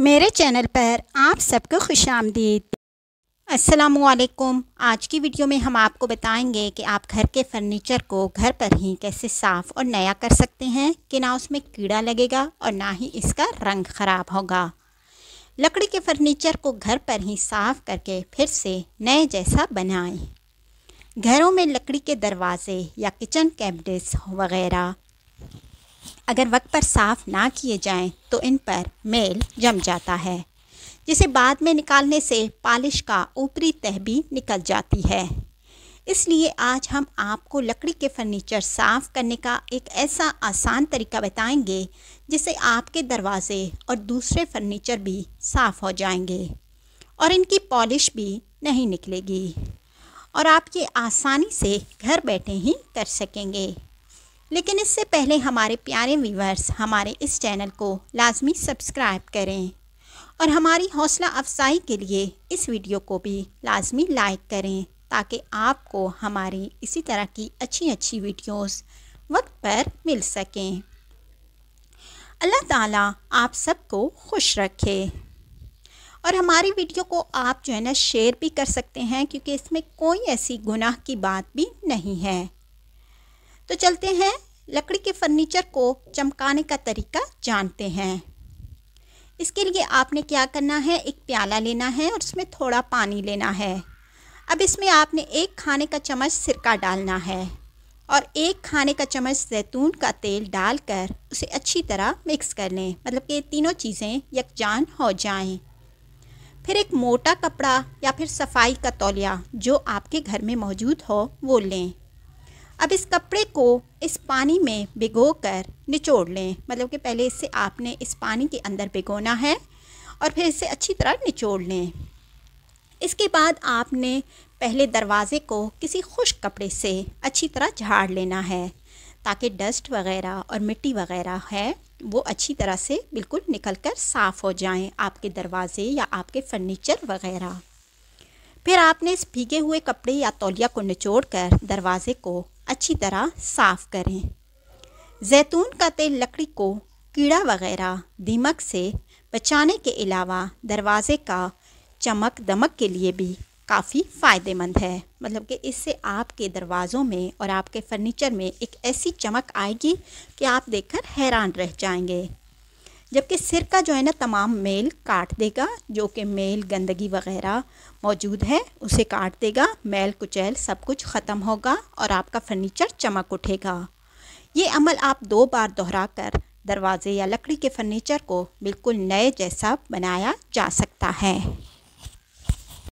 मेरे चैनल पर आप सबको खुशामदीद। अस्सलामुअलैकुम। आज की वीडियो में हम आपको बताएंगे कि आप घर के फर्नीचर को घर पर ही कैसे साफ़ और नया कर सकते हैं कि ना उसमें कीड़ा लगेगा और ना ही इसका रंग ख़राब होगा। लकड़ी के फर्नीचर को घर पर ही साफ़ करके फिर से नए जैसा बनाएं। घरों में लकड़ी के दरवाजे या किचन कैबिनेट्स वगैरह अगर वक्त पर साफ़ ना किए जाएं तो इन पर मैल जम जाता है, जिसे बाद में निकालने से पॉलिश का ऊपरी तह भी निकल जाती है। इसलिए आज हम आपको लकड़ी के फर्नीचर साफ़ करने का एक ऐसा आसान तरीका बताएंगे जिससे आपके दरवाजे और दूसरे फर्नीचर भी साफ़ हो जाएंगे और इनकी पॉलिश भी नहीं निकलेगी और आप ये आसानी से घर बैठे ही कर सकेंगे। लेकिन इससे पहले हमारे प्यारे व्यूअर्स हमारे इस चैनल को लाजमी सब्सक्राइब करें और हमारी हौसला अफजाई के लिए इस वीडियो को भी लाजमी लाइक करें ताकि आपको हमारी इसी तरह की अच्छी वीडियोस वक्त पर मिल सकें। अल्लाह ताला आप सबको खुश रखे। और हमारी वीडियो को आप जो है ना शेयर भी कर सकते हैं क्योंकि इसमें कोई ऐसी गुनाह की बात भी नहीं है। तो चलते हैं लकड़ी के फर्नीचर को चमकाने का तरीका जानते हैं। इसके लिए आपने क्या करना है, एक प्याला लेना है और उसमें थोड़ा पानी लेना है। अब इसमें आपने 1 खाने का चम्मच सिरका डालना है और 1 खाने का चम्मच जैतून का तेल डालकर उसे अच्छी तरह मिक्स कर लें, मतलब कि तीनों चीज़ें यकजान हो जाएं। फिर एक मोटा कपड़ा या फिर सफाई का तौलिया जो आपके घर में मौजूद हो वो लें। अब इस कपड़े को इस पानी में भिगोकर निचोड़ लें, मतलब कि पहले इससे आपने इस पानी के अंदर भिगोना है और फिर इसे अच्छी तरह निचोड़ लें। इसके बाद आपने पहले दरवाज़े को किसी खुश्क कपड़े से अच्छी तरह झाड़ लेना है ताकि डस्ट वगैरह और मिट्टी वगैरह है वो अच्छी तरह से बिल्कुल निकलकर साफ़ हो जाएं आपके दरवाज़े या आपके फर्नीचर वगैरह। फिर आपने इस भीगे हुए कपड़े या तौलिया को निचोड़कर दरवाज़े को अच्छी तरह साफ़ करें। जैतून का तेल लकड़ी को कीड़ा वगैरह दीमक से बचाने के अलावा दरवाज़े का चमक दमक के लिए भी काफ़ी फ़ायदेमंद है, मतलब कि इससे आपके दरवाज़ों में और आपके फर्नीचर में एक ऐसी चमक आएगी कि आप देखकर हैरान रह जाएंगे। जबकि सिरका जो है ना तमाम मैल काट देगा, जो कि मैल गंदगी वगैरह मौजूद है उसे काट देगा, मैल कुचैल सब कुछ ख़त्म होगा और आपका फर्नीचर चमक उठेगा। ये अमल आप 2 बार दोहरा कर दरवाजे या लकड़ी के फर्नीचर को बिल्कुल नए जैसा बनाया जा सकता है।